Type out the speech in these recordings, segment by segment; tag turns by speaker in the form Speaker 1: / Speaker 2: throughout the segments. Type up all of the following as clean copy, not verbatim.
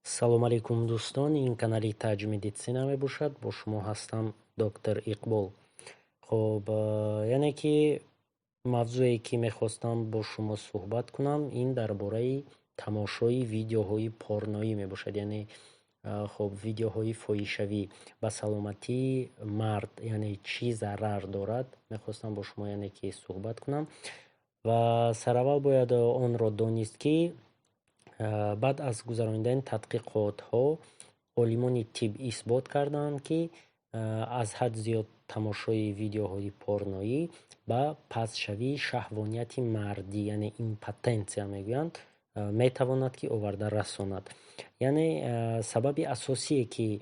Speaker 1: салом алейкум дӯстон, ин канали Таҷ медитсина мебошад. Бо шумо ҳастам доктор Иқбол. Хоб яне ки мавзӯе ки мехостам бо шумо суҳбат кунам, ин дар бораи тамошои видеоҳои порноӣ мебошад. Яъне хоб видеоҳои фоҳишавӣ ба саломатии мард яъне чӣ зарар дорад, мехостам бо шумо яне ки суҳбат кунам. Ва сараввал бояд онро донист ки баъд аз гузарондани тадқиқотҳо олимони тиб исбот карданд ки аз ҳад зиёд тамошои видеоҳои порноӣ ба пастшавии шаҳвонияти мардӣ яъне импотенсия мегӯянд метавонад ки оварда расонад. Яъне сабаби асосие ки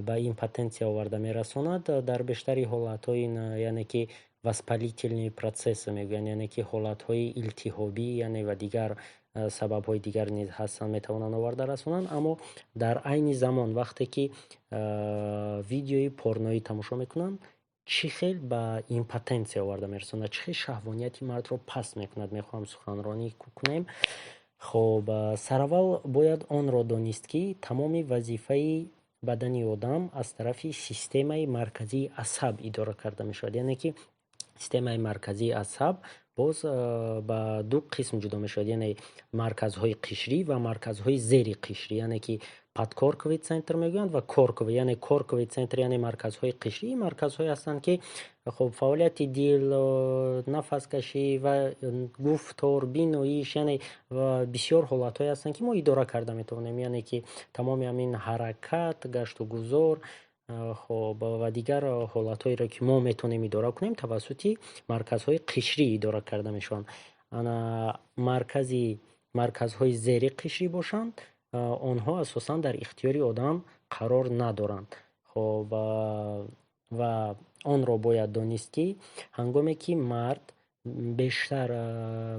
Speaker 1: ба импотенсия оварда мерасонад дар бештари ҳолатҳо ин яъне ки воспалительные процессы мегӯянд, яъне ки ҳолатҳои илтиҳобӣ яъне ва дигар сабабҳои дигар низ ҳастанд, метавонанд оварда расонанд. Аммо дар айни замон вақте ки видеои порноӣ тамошо мекунанд, чӣ хел ба импотенсия оварда мерасонад, чӣ хел шаҳвонияти мардро паст мекунад, мехоҳам суханронӣ кунем. хоб сараввал бояд онро донист ки тамоми вазифаи бадани одам аз тарафи системаи марказии асаб идора карда мешавад. яъне ки системаи марказии асаб боз ба ду қисм ҷудо мешавад, яъне марказҳои қишрӣ ва марказҳои зери қишрӣ, яъне ки подкорковый центр мегӯянд ва корковый. Яъне корковый центр яъне марказҳои қишрӣ марказҳое ҳастанд ки хоб фаъолияти дил, нафаскашӣ ва гуфтор, биноиш, яъне бисёр ҳолатҳое ҳастанд ки мо идора карда метавонем, яъне ки тамоми ҳамин ҳаракат, гашту гузор хоб ва дигар ҳолатҳоеро ки мо метавонем идора кунем тавассути марказҳои қишрӣ идора карда мешаванд. марказҳои зери қишрӣ бошанд, онҳо асосан дар ихтиёри одам қарор надоранд. хоб ва онро бояд донист ки ҳангоме ки мард бештар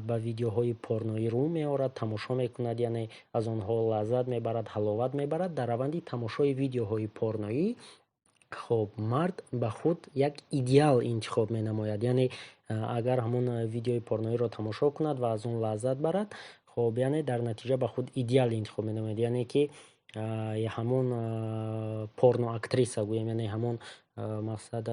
Speaker 1: ба видеоҳои порноӣ рӯ меорад, тамошо мекунад, яъне аз онҳо лаззат мебарад, ҳаловат мебарад, дар раванди тамошои видеоҳои порноӣ хоб мард ба худ як идеал интихоб менамояд. Яъне агар ҳамон видеои порноиро тамошо кунад ва аз он лаззат барад, хоб яъне дар натиҷа ба худ идеал интихоб менамояд. яъне ки ҳамон порно актриса гӯем, яъне ҳамон мақсад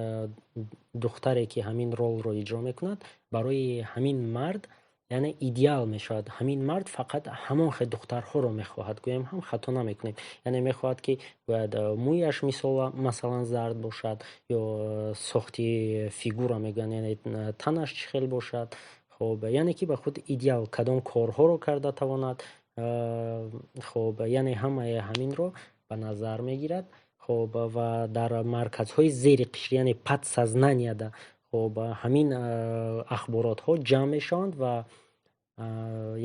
Speaker 1: духтаре ки ҳамин ролро иҷро мекунад, барои ҳамин мард яъне идеал мешавад. ҳамин мард фақат ҳамон хел духтарҳоро мехоҳад, гӯем ҳам хато намекунем, яъне мехоҳад ки бояд мӯяш масалан зард бошад, ё сохти фигура мегӯянд, яъне танаш чӣ хел бошад. хоб яъне ки ба худ идеал кадом корҳоро карда тавонад, хоб яъне ҳамаи ҳаминро ба назар мегирад. хоб ва дар марказҳои зери қишрӣ яъне подсознанияда хоб ҳамин ахборотҳо ҷамъ мешаванд ва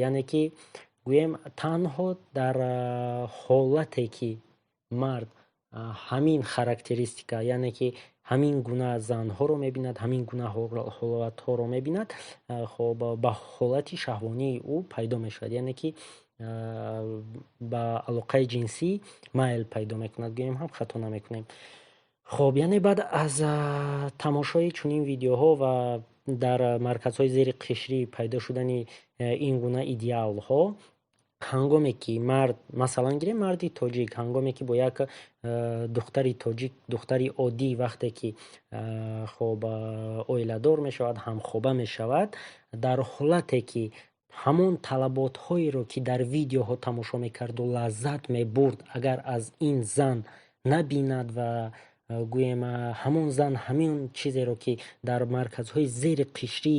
Speaker 1: яъне ки гӯем танҳо дар ҳолате ки мард ҳамин характеристика, яъне ки ҳамин гуна занҳоро мебинад, ҳамин гуна ҳолатҳоро мебинад, хоб ба ҳолати шаҳвонии ӯ пайдо мешавад, яъне ки ба алоқаи ҷинсӣ майл пайдо мекунад, гӯем ҳам хато намекунем. хоб яъне баъд аз тамошои чунин видеоҳо ва дар марказҳои зери қишрӣ пайдо шудани ин гуна идеалҳо, ҳангоме ки мард, масалан гирем марди тоҷик, ҳангоме ки бо як духтари тоҷик, духтари оддӣ вақте ки хоб оиладор мешавад, ҳамхоба мешавад, дар ҳолате ки ҳамон талаботҳоеро ки дар видеоҳо тамошо мекарду лаззат мебурд, агар аз ин зан набинад ва гӯем ҳамон зан ҳамин чизеро ки дар марказҳои зери қишрӣ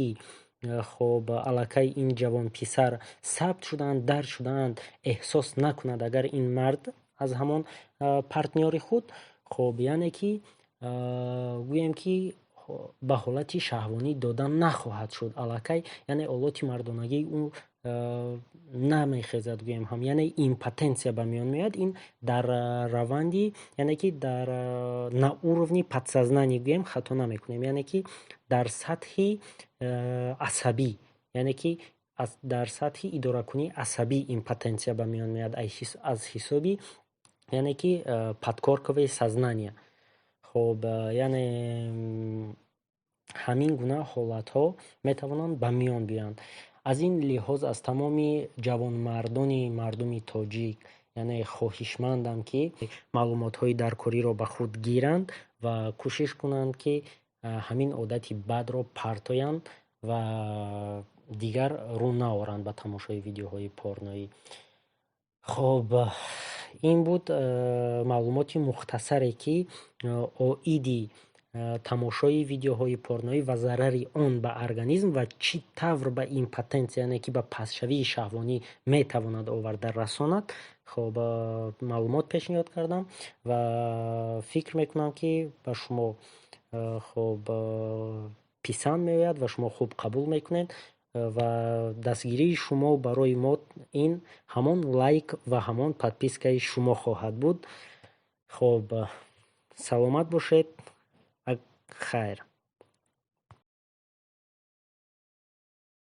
Speaker 1: хоб аллакай ин ҷавонписар сабт шудаанд, дард шудаанд, эҳсос накунад агар ин мард аз ҳамон партнёри худ, хоб яъне ки гӯем ки ба ҳолати шаҳвонӣ дода нахоҳад шуд, аллакай яъне олоти мардонагии ӯ намехезад, гӯем ҳам яъне импотенсия ба миён меояд. Ин дар раванди яъне ки дар на уровни подсознание гӯем хато намекунем, яъне ки дар сатҳи асабӣ, яъне ки дар сатҳи идоракунии асабӣ импотенсия ба миён меояд аз ҳисоби яъне ки подкорковое сознание. хоб яъне ҳамин гуна ҳолатҳо метавонанд ба миён биёянд. аз ин лиҳоз аз тамоми ҷавонмардони мардуми тоҷик, яъне хоҳишмандам, ки маълумотҳои даркориро ба худ гиранд ва кӯшиш кунанд, ки ҳамин одати бадро партоянд ва дигар рӯ наоранд ба тамошои видеоҳои порноӣ. хоб ин буд маълумоти мухтасаре, ки оиди тамошои видеоҳои порноӣ ва зарари он ба организм ва чӣ тавр ба импотенсия, яъне ки ба пастшавии шаҳвонӣ метавонад оварда расонад. хоб маълумот пешниҳод кардам ва фикр мекунам, ки ба шумо хоб писанд меояд ва шумо хуб қабул мекунед ва дастгирии шумо барои мо ин ҳамон лайк ва ҳамон подпискаи шумо хоҳад буд. хоб саломат бошед. Хайр.